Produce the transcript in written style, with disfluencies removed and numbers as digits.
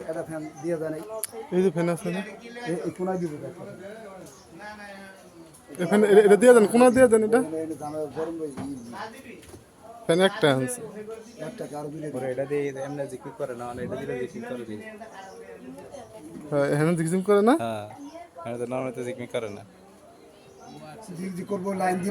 একটা ফ্যান দিয়ে দেন, এই যে ফ্যান আছে না, এই কোনায় দিব এই ফ্যান এটা দিয়ে দেন, কোনা দিয়ে দেন, এটা গরম ফ্যান একটা আছে। একটা আরো দিলে এটা দিয়ে এমনি জিকির করে না, এটা দিলে জিকির করে দিই। হ্যাঁ এখানে জিকির করে না। হ্যাঁ, এটা তো নর্মাল জিকির করে না। করবো লাইন